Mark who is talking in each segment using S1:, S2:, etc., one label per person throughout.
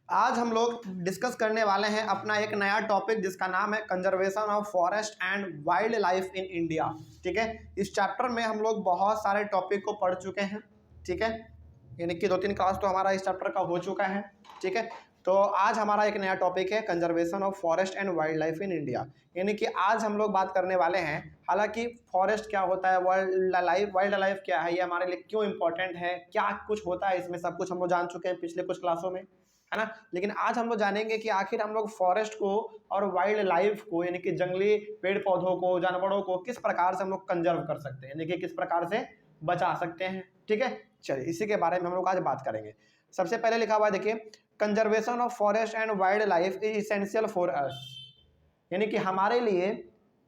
S1: आज हम लोग डिस्कस करने वाले हैं अपना एक नया टॉपिक जिसका नाम है conservation of forest and wild life in India. ठीक है, इस चैप्टर में हम लोग बहुत सारे टॉपिक को पढ़ चुके हैं। ठीक है, यानी कि 2-3 क्लास तो हमारा इस चैप्टर का हो चुका है। ठीक है, तो आज हमारा एक नया टॉपिक है conservation of forest and wild life in India. यानी कि आज हम लोग बात करने वाले हैं, हालांकि फॉरेस्ट क्या होता है, वाइल्ड लाइफ क्या है, ये हमारे लिए क्यों इंपॉर्टेंट है, क्या कुछ होता है इसमें, सब कुछ हम लोग जान चुके हैं पिछले कुछ क्लासों में, है ना। लेकिन आज हम लोग जानेंगे कि आखिर हम लोग फॉरेस्ट को और वाइल्ड लाइफ को, यानी कि जंगली पेड़ पौधों को, जानवरों को किस प्रकार से हम लोग कंजर्व कर सकते हैं, यानी कि किस प्रकार से बचा सकते हैं। ठीक है, चलिए इसी के बारे में हम लोग आज बात करेंगे। सबसे पहले लिखा हुआ है, देखिए, conservation of forest and wild life is essential for us, यानी कि हमारे लिए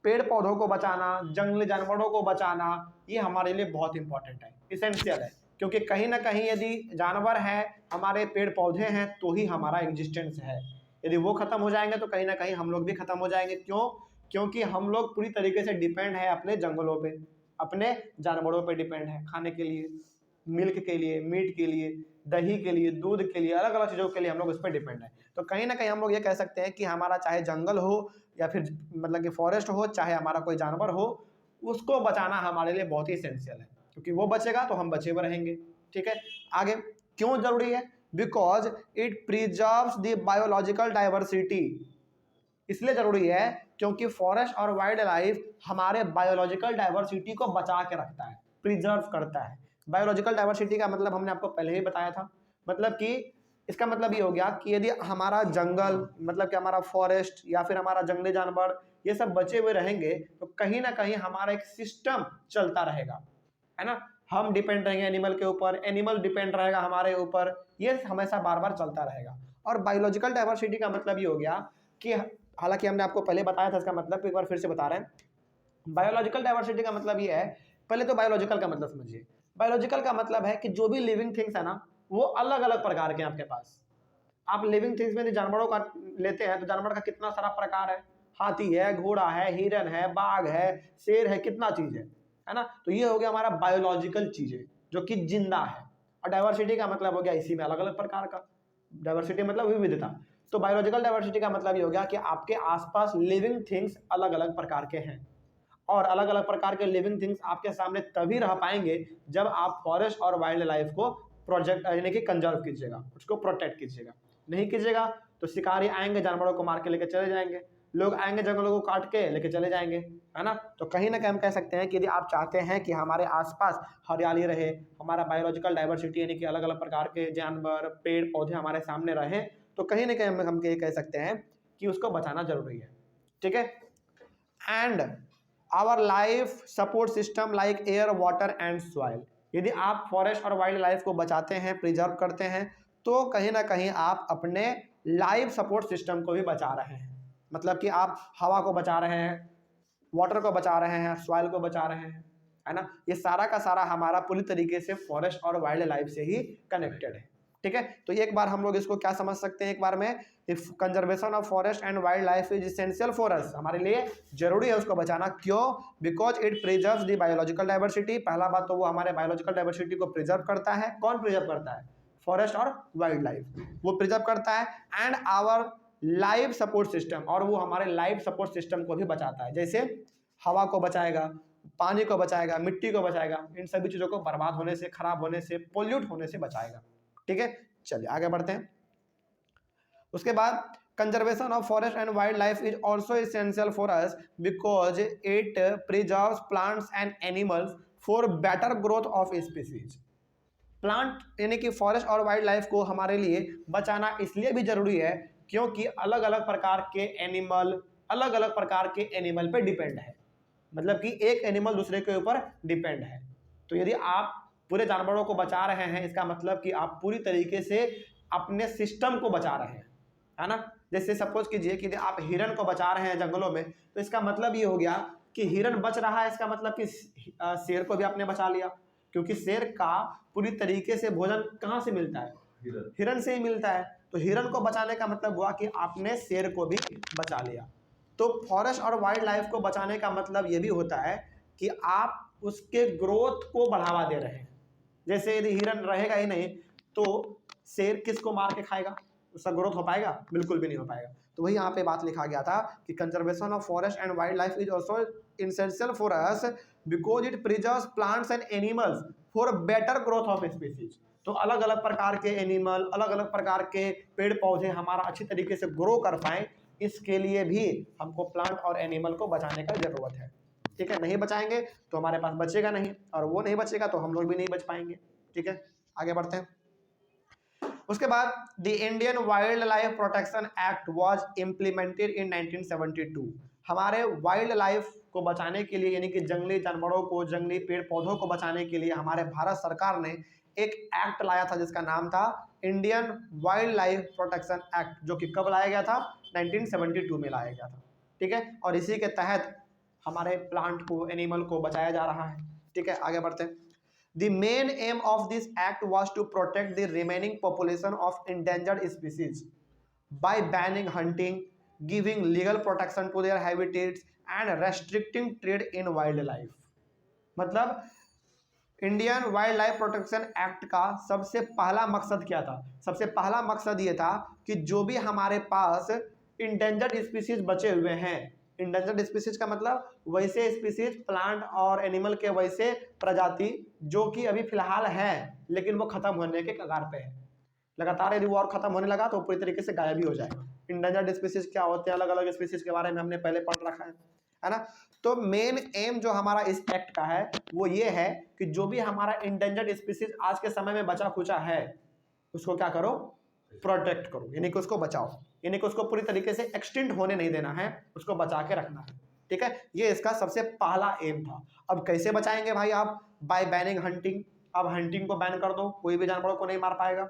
S1: पेड़ पौधों को बचाना, जंगली जानवरों को बचाना, ये हमारे लिए बहुत इंपॉर्टेंट है, इसेंशियल है। क्योंकि कहीं ना कहीं यदि जानवर है, हमारे पेड़ पौधे हैं, तो ही हमारा एग्जिस्टेंस है। यदि वो खत्म हो जाएंगे तो कहीं ना कहीं हम लोग भी खत्म हो जाएंगे। क्यों? क्योंकि हम लोग पूरी तरीके से डिपेंड है अपने जंगलों पे, अपने जानवरों पे डिपेंड है, खाने के लिए, मिल्क के लिए, मीट के लिए, दही के लिए, दूध के लिए, अलग अलग चीज़ों के लिए हम लोग उस पर डिपेंड है। तो कहीं ना कहीं हम लोग ये कह सकते हैं कि हमारा चाहे जंगल हो या फिर मतलब कि फॉरेस्ट हो, चाहे हमारा कोई जानवर हो, उसको बचाना हमारे लिए बहुत ही इसेंशियल है, क्योंकि वो बचेगा तो हम बचे हुए रहेंगे। ठीक है, आगे क्यों जरूरी है? Because it preserves the biological diversity. इसलिए जरूरी है क्योंकि फॉरेस्ट और वाइल्ड लाइफ हमारे बायोलॉजिकल डाइवर्सिटी को बचा के रखता है, प्रिजर्व करता है। बायोलॉजिकल डाइवर्सिटी का मतलब हमने आपको पहले ही बताया था, मतलब कि इसका मतलब ये हो गया कि यदि हमारा जंगल, मतलब कि हमारा फॉरेस्ट या फिर हमारा जंगली जानवर, ये सब बचे हुए रहेंगे तो कहीं ना कहीं हमारा एक सिस्टम चलता रहेगा, है ना। हम डिपेंड रहेंगे एनिमल के ऊपर, एनिमल डिपेंड रहेगा हमारे ऊपर, ये हमेशा बार बार चलता रहेगा। और बायोलॉजिकल डाइवर्सिटी का मतलब ये हो गया कि, हालांकि हमने आपको पहले बताया था इसका मतलब, एक बार फिर से बता रहे हैं। बायोलॉजिकल डाइवर्सिटी का मतलब ये है, पहले तो बायोलॉजिकल का मतलब समझिए। बायोलॉजिकल का मतलब है कि जो भी लिविंग थिंग्स है ना, वो अलग अलग प्रकार के हैं आपके पास। आप लिविंग थिंग्स में जानवरों का लेते हैं तो जानवर का कितना सारा प्रकार है, हाथी है, घोड़ा है, हिरन है, बाघ है, शेर है, कितना चीज है ना। तो ये हो गया हमारा बायोलॉजिकल चीजें जो कि जिंदा है। और डाइवर्सिटी का मतलब हो गया इसी में अलग अलग प्रकार का, डाइवर्सिटी मतलब विविधता। तो बायोलॉजिकल डाइवर्सिटी का मतलब ये हो गया कि आपके आसपास लिविंग थिंग्स अलग अलग प्रकार के हैं, और अलग अलग प्रकार के लिविंग थिंग्स आपके सामने तभी रह पाएंगे जब आप फॉरेस्ट और वाइल्ड लाइफ को प्रोजेक्ट यानी कि कंजर्व कीजिएगा, उसको प्रोटेक्ट कीजिएगा। नहीं कीजिएगा तो शिकारी आएंगे, जानवरों को मार के लेके चले जाएंगे, लोग आएंगे जंगलों को काट के लेके चले जाएंगे, है ना। तो कहीं ना कहीं हम कह सकते हैं कि यदि आप चाहते हैं कि हमारे आसपास हरियाली रहे, हमारा बायोलॉजिकल डाइवर्सिटी यानी कि अलग अलग प्रकार के जानवर, पेड़ पौधे हमारे सामने रहे, तो कहीं ना कहीं हम ये कह सकते हैं कि उसको बचाना जरूरी है। ठीक है, and our life support system like air, water and soil. यदि आप फॉरेस्ट और वाइल्ड लाइफ को बचाते हैं, प्रिजर्व करते हैं, तो कहीं ना कहीं आप अपने लाइफ सपोर्ट सिस्टम को भी बचा रहे हैं। मतलब कि आप हवा को बचा रहे हैं, वाटर को बचा रहे हैं, सॉइल को बचा रहे हैं, है ना। ये सारा का सारा हमारा पूरी तरीके से फॉरेस्ट और वाइल्ड लाइफ से ही कनेक्टेड है। ठीक है, तो एक बार हम लोग इसको क्या समझ सकते हैं, एक बार में, if conservation of forest and wild life is essential for us, हमारे लिए जरूरी है उसको बचाना। क्यों? Because it preserves the biological diversity. पहला बात तो वो हमारे बायोलॉजिकल डाइवर्सिटी को प्रिजर्व करता है। कौन प्रिजर्व करता है? फॉरेस्ट और वाइल्ड लाइफ, वो प्रिजर्व करता है। And our life support system, और वो हमारे लाइफ सपोर्ट सिस्टम को भी बचाता है। जैसे हवा को बचाएगा, पानी को बचाएगा, मिट्टी को बचाएगा, इन सभी चीजों को बर्बाद होने से, खराब होने से, पोल्यूट होने से बचाएगा। ठीक है, चलिए आगे बढ़ते हैं। उसके बाद conservation of forest and wild life is also essential for us because it preserves plants and animals for better growth of species. Plant यानी कि फॉरेस्ट और वाइल्ड लाइफ को हमारे लिए बचाना इसलिए भी जरूरी है क्योंकि अलग अलग प्रकार के एनिमल अलग अलग प्रकार के एनिमल पे डिपेंड है। मतलब कि एक एनिमल दूसरे के ऊपर डिपेंड है। तो यदि आप पूरे जानवरों को बचा रहे हैं, इसका मतलब कि आप पूरी तरीके से अपने सिस्टम को बचा रहे हैं, है ना। जैसे सपोज कीजिए कि आप हिरन को बचा रहे हैं जंगलों में, तो इसका मतलब ये हो गया कि हिरन बच रहा है, इसका मतलब कि शेर को भी आपने बचा लिया, क्योंकि शेर का पूरी तरीके से भोजन कहाँ से मिलता है? हिरन से ही मिलता है। तो हिरन को बचाने का मतलब हुआ कि आपने शेर को भी बचा लिया। तो फॉरेस्ट और वाइल्ड लाइफ को बचाने का मतलब ये भी होता है कि आप उसके ग्रोथ को बढ़ावा दे रहे हैं। जैसे यदि हिरन रहेगा ही नहीं तो शेर किसको मार के खाएगा? उसका ग्रोथ हो पाएगा? बिल्कुल भी नहीं हो पाएगा। तो वही यहाँ पे बात लिखा गया था कि conservation of forest and wild life is also essential for us because it preserves plants and animals for better growth of species। तो अलग अलग प्रकार के एनिमल, अलग अलग प्रकार के पेड़ पौधे हमारा अच्छी तरीके से ग्रो कर पाए, इसके लिए भी हमको प्लांट और एनिमल को बचाने का जरूरत है। ठीक है, नहीं बचाएंगे तो हमारे पास बचेगा नहीं, और वो नहीं बचेगा तो हम लोग भी नहीं बच पाएंगे। ठीक है, आगे बढ़ते हैं। उसके बाद the Indian wild life protection act was implemented in 1972। हमारे वाइल्ड लाइफ को बचाने के लिए, यानी कि जंगली जानवरों को, जंगली पेड़ पौधों को बचाने के लिए हमारे भारत सरकार ने एक एक्ट लाया था जिसका नाम था Indian wild life protection act, जो कि कब लाया गया था? 1972 में लाया गया था। ठीक है, और इसी के तहत हमारे प्लांट को, एनिमल को बचाया जा रहा है। ठीक है, आगे बढ़ते हैं। The main aim of this act was to protect the remaining population of endangered species by banning hunting, giving legal protection to their habitats and restricting trade in wildlife। मतलब Indian wild life protection act का सबसे पहला मकसद क्या था? सबसे पहला मकसद ये था कि जो भी हमारे पास इंडेंजर्ड स्पीसीज बचे हुए हैं, इंडेंजर्ड स्पीसीज का मतलब वैसे स्पीसीज, प्लांट और एनिमल के वैसे प्रजाति जो कि अभी फिलहाल है लेकिन वो खत्म होने के कगार पे है, लगातार यदि वो और खत्म होने लगा तो पूरी तरीके से गायब ही हो जाएगा। इंडेंजर्ड स्पीसीज क्या होते हैं, अलग अलग स्पीसीज के बारे में हमने पहले पढ़ रखा है ना। तो मेन एम जो हमारा इस एक्ट का है वो ये है कि जो भी हमारा इंडेंजर्ड स्पीसीज आज के समय में बचा खुचा है उसको क्या करो? प्रोटेक्ट करो, यानी कि उसको बचाओ, यानी कि उसको पूरी तरीके से एक्सटिंक्ट होने नहीं देना है, उसको बचा के रखना है। ठीक है, ये इसका सबसे पहला एम था। अब कैसे बचाएंगे भाई आप? By banning hunting. अब हंटिंग को बैन कर दो, कोई भी जानवरों को नहीं मार पाएगा।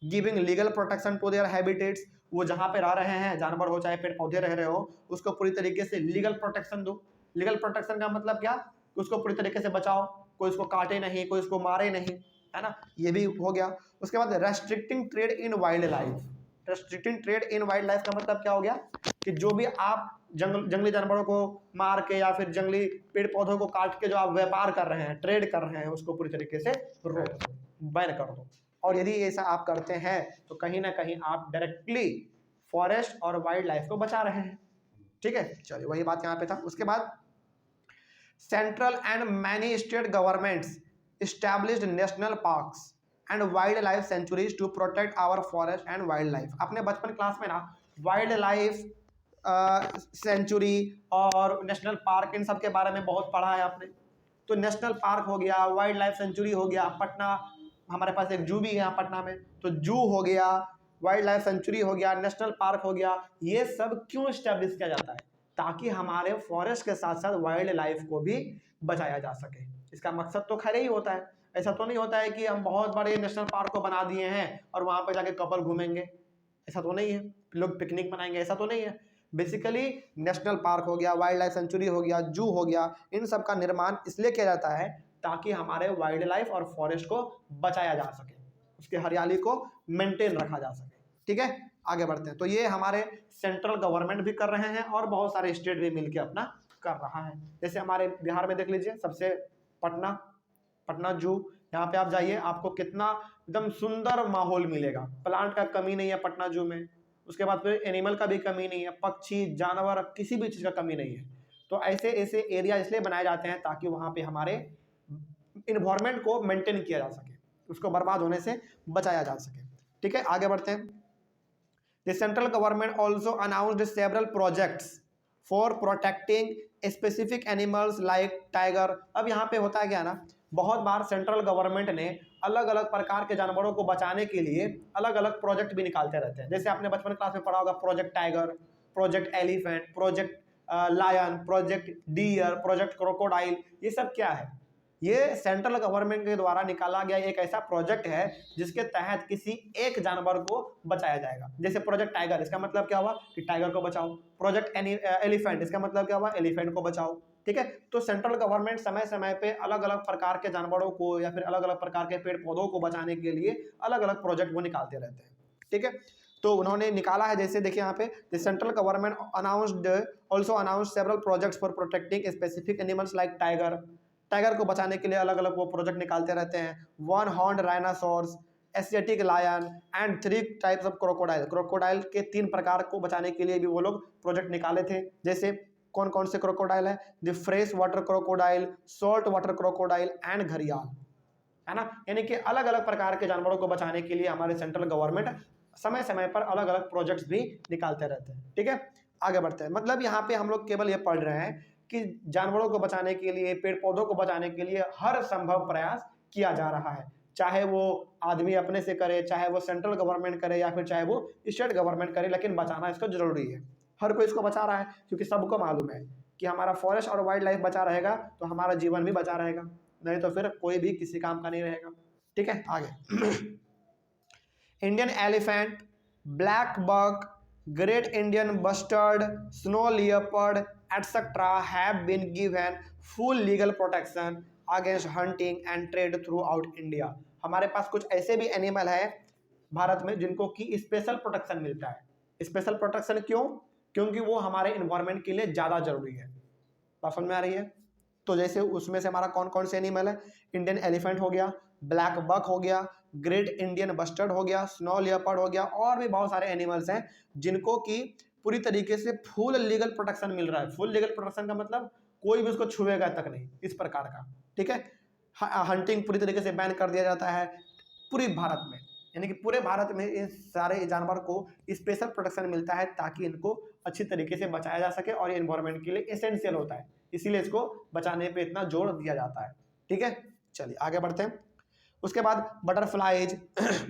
S1: Giving legal protection to their habitats, वो जहां पे रह रहे हैं, जानवर हो चाहे पेड़ पौधे रह रहे हो, उसको पूरी तरीके से लीगल प्रोटेक्शन दो। लीगल प्रोटेक्शन का मतलब क्या? उसको पूरी तरीके से बचाओ, कोई उसको काटे नहीं, कोई उसको मारे नहीं, है ना, ये भी हो गया। उसके बाद restricting trade in wild life. Restricting trade in wild life का मतलब क्या हो गया? कि जो भी आप जंगली जानवरों को मार के या फिर जंगली पेड़ पौधों को काट के जो आप व्यापार कर रहे हैं, ट्रेड कर रहे हैं, उसको पूरी तरीके से रोक दो, बैन कर दो। और यदि ऐसा आप करते हैं तो कहीं ना कहीं आप डायरेक्टली फॉरेस्ट और वाइल्ड लाइफ को बचा रहे हैं। ठीक है, चलिए वही बात यहाँ पे था। उसके बाद central and many state governments established national parks and wildlife sanctuaries to protect our forest and wildlife। अपने बचपन क्लास में ना वाइल्ड लाइफ सेंचुरी और नेशनल पार्क, इन सब के बारे में बहुत पढ़ा है आपने। तो नेशनल पार्क हो गया, वाइल्ड लाइफ सेंचुरी हो गया, पटना हमारे पास एक जू भी है यहाँ पटना में, तो जू हो गया, वाइल्ड लाइफ सेंचुरी हो गया, नेशनल पार्क हो गया। ये सब क्यों स्टैब्लिश किया जाता है? ताकि हमारे फॉरेस्ट के साथ साथ वाइल्ड लाइफ को भी बचाया जा सके। इसका मकसद तो खैर ही होता है। ऐसा तो नहीं होता है कि हम बहुत बड़े नेशनल पार्क को बना दिए हैं और वहां पर जाके कपल घूमेंगे, ऐसा तो नहीं है, लोग पिकनिक मनाएंगे, ऐसा तो नहीं है। बेसिकली नेशनल पार्क हो गया, वाइल्ड लाइफ सेंचुरी हो गया, जू हो गया, इन सब का निर्माण इसलिए किया जाता है ताकि हमारे वाइल्ड लाइफ और फॉरेस्ट को बचाया जा सके, उसके हरियाली को मेंटेन रखा जा सके। ठीक है, आगे बढ़ते हैं। तो ये हमारे सेंट्रल गवर्नमेंट भी कर रहे हैं और बहुत सारे स्टेट भी मिलकर अपना कर रहा है। जैसे हमारे बिहार में देख लीजिए, सबसे पटना जू, यहाँ पे आप जाइए, आपको कितना एकदम सुंदर माहौल मिलेगा, प्लांट का कमी नहीं है पटना जू में। उसके बाद फिर एनिमल का भी कमी नहीं है, पक्षी जानवर किसी भी चीज़ का कमी नहीं है। तो ऐसे ऐसे एरिया इसलिए बनाए जाते हैं ताकि वहाँ पे हमारे इन्वायरमेंट को मेंटेन किया जा सके, उसको बर्बाद होने से बचाया जा सके। ठीक है, आगे बढ़ते हैं। The central government also announced several projects for protecting specific animals like tiger. अब यहाँ पे होता है क्या ना, बहुत बार सेंट्रल गवर्नमेंट ने अलग अलग प्रकार के जानवरों को बचाने के लिए अलग अलग प्रोजेक्ट भी निकालते रहते हैं। जैसे आपने बचपन क्लास में पढ़ा होगा, project tiger, project elephant, project lion, project deer, project crocodile. ये सब क्या है? ये सेंट्रल गवर्नमेंट के द्वारा निकाला गया एक ऐसा प्रोजेक्ट है जिसके तहत किसी एक जानवर को बचाया जाएगा। जैसे प्रोजेक्ट टाइगर, इसका मतलब क्या हुआ कि टाइगर को बचाओ। प्रोजेक्ट एलिफेंट, इसका मतलब क्या हुआ? एलिफेंट को बचाओ। ठीक है, तो सेंट्रल गवर्नमेंट समय समय पे अलग अलग प्रकार के जानवरों को या फिर अलग अलग प्रकार के पेड़ पौधों को बचाने के लिए अलग अलग प्रोजेक्ट वो निकालते रहते हैं। ठीक है, तो उन्होंने निकाला है, जैसे देखिए यहाँ पे, the central government also announced several projects for protecting specific animals like tiger. Tiger को बचाने के लिए अलग अलग वो प्रोजेक्ट निकालते रहते हैं। One horn rhinoceros, Asiatic lion and 3 types of crocodile. Crocodile के 3 प्रकार को बचाने के लिए भी वो लोग प्रोजेक्ट निकाले थे। जैसे कौन कौन से क्रोकोडाइल है? The fresh water crocodile, salt water crocodile and घड़ियाल, है ना। यानी कि अलग अलग प्रकार के जानवरों को बचाने के लिए हमारे सेंट्रल गवर्नमेंट समय समय पर अलग अलग प्रोजेक्ट्स भी निकालते रहते हैं। ठीक है, आगे बढ़ते हैं। मतलब यहाँ पे हम लोग केवल ये पढ़ रहे हैं कि जानवरों को बचाने के लिए, पेड़ पौधों को बचाने के लिए हर संभव प्रयास किया जा रहा है, चाहे वो आदमी अपने से करे, चाहे वो सेंट्रल गवर्नमेंट करे, या फिर चाहे वो स्टेट गवर्नमेंट करे, लेकिन बचाना इसको जरूरी है। हर कोई इसको बचा रहा है क्योंकि सबको मालूम है कि हमारा फॉरेस्ट और वाइल्ड लाइफ बचा रहेगा तो हमारा जीवन भी बचा रहेगा, नहीं तो फिर कोई भी किसी काम का नहीं रहेगा। ठीक है, आगे। Indian elephant, black buck, great Indian bustard, snow leopard etcetera have been given full legal protection against hunting and trade throughout India. हमारे पास कुछ ऐसे भी एनिमल है भारत में जिनको कि स्पेशल प्रोटेक्शन मिलता है। स्पेशल प्रोटेक्शन क्यों? क्योंकि वो हमारे इन्वायरमेंट के लिए ज़्यादा जरूरी है। बात समझ में आ रही है? तो जैसे उसमें से हमारा कौन कौन से एनिमल है? इंडियन एलिफेंट हो गया, ब्लैक बक हो गया, ग्रेट इंडियन बस्टर्ड हो गया, स्नो लियोपर्ड हो गया, और भी बहुत सारे एनिमल्स हैं जिनको कि पूरी तरीके से फुल लीगल प्रोटेक्शन मिल रहा है। फुल लीगल प्रोटेक्शन का मतलब कोई भी उसको छुएगा तक नहीं, इस प्रकार का। ठीक है, हंटिंग पूरी तरीके से बैन कर दिया जाता है पूरे भारत में, यानी कि पूरे भारत में इस सारे जानवर को स्पेशल प्रोटेक्शन मिलता है ताकि इनको अच्छी तरीके से बचाया जा सके, और ये एनवायरनमेंट के लिए एसेंशियल होता है, इसीलिए इसको बचाने पे इतना जोर दिया जाता है। ठीक है, चलिए आगे बढ़ते हैं। उसके बाद butterflies,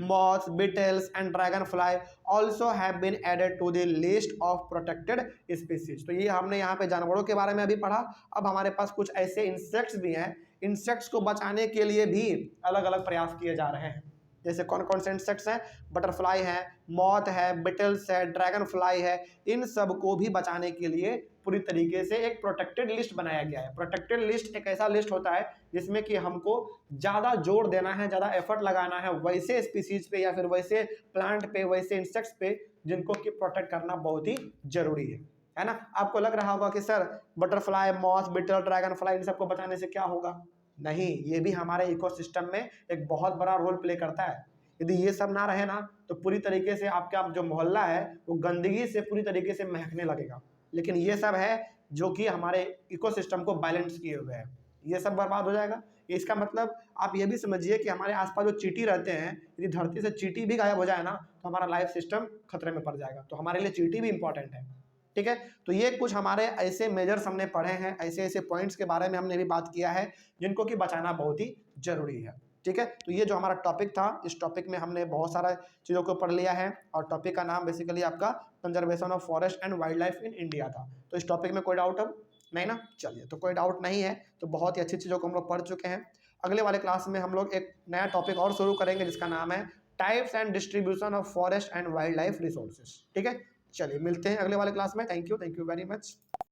S1: moths, beetles and dragonfly also have been added to the list of protected species. तो ये हमने यहाँ पे जानवरों के बारे में अभी पढ़ा। अब हमारे पास कुछ ऐसे इंसेक्ट्स भी हैं, इंसेक्ट्स को बचाने के लिए भी अलग अलग प्रयास किए जा रहे हैं। जैसे कौन कौन से इंसेक्ट्स हैं? बटरफ्लाई है, मॉथ है, बिटल्स है, ड्रैगन फ्लाई है। इन सब को भी बचाने के लिए पूरी तरीके से एक प्रोटेक्टेड लिस्ट बनाया गया है। प्रोटेक्टेड लिस्ट एक ऐसा लिस्ट होता है जिसमें कि हमको ज़्यादा जोर देना है, ज़्यादा एफर्ट लगाना है वैसे स्पीसीज पे या फिर वैसे प्लांट पे, वैसे इंसेक्ट्स पे जिनको कि प्रोटेक्ट करना बहुत ही जरूरी है ना। आपको लग रहा होगा कि sir butterfly, moth, beetle, dragonfly इन सबको बचाने से क्या होगा? नहीं, ये भी हमारे इकोसिस्टम में एक बहुत बड़ा रोल प्ले करता है। यदि ये सब ना रहे ना तो पूरी तरीके से आपका जो मोहल्ला है वो गंदगी से पूरी तरीके से महकने लगेगा। लेकिन ये सब है जो कि हमारे इकोसिस्टम को बैलेंस किए हुए है, ये सब बर्बाद हो जाएगा। इसका मतलब आप ये भी समझिए कि हमारे आसपास जो चींटी रहते हैं, यदि धरती से चींटी भी गायब हो जाए ना तो हमारा लाइफ सिस्टम खतरे में पड़ जाएगा। तो हमारे लिए चींटी भी इंपॉर्टेंट है। ठीक है, तो ये कुछ हमारे ऐसे मेजर्स हमने पढ़े हैं, ऐसे ऐसे पॉइंट्स के बारे में हमने भी बात किया है जिनको कि बचाना बहुत ही जरूरी है। ठीक है, तो ये जो हमारा टॉपिक था, इस टॉपिक में हमने बहुत सारा चीज़ों को पढ़ लिया है, और टॉपिक का नाम बेसिकली आपका conservation of forest and wild life in India था। तो इस टॉपिक में कोई डाउट अब नहीं ना? चलिए, तो कोई डाउट नहीं है तो बहुत ही अच्छी चीज़ों को हम लोग पढ़ चुके हैं। अगले वाले क्लास में हम लोग एक नया टॉपिक और शुरू करेंगे जिसका नाम है types and distribution of forest and wild life resources. ठीक है, चलिए मिलते हैं अगले वाले क्लास में। Thank you very much.